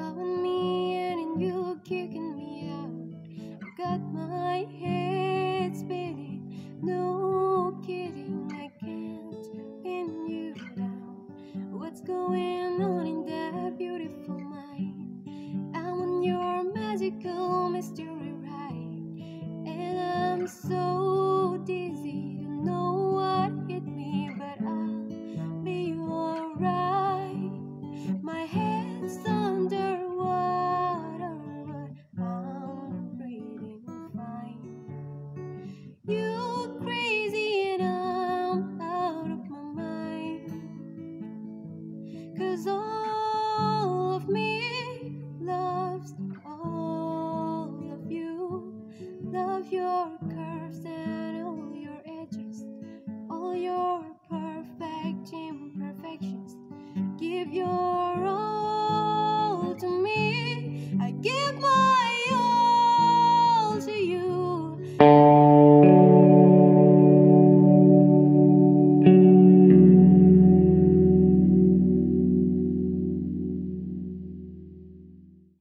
calling me in and you kicking me out. Got my head spinning, no kidding, I can't pin you down. What's going on in that beautiful mind? I'm on your magical mystery ride, and I'm so dizzy, don't know what hit me, but I'll be alright. My head's on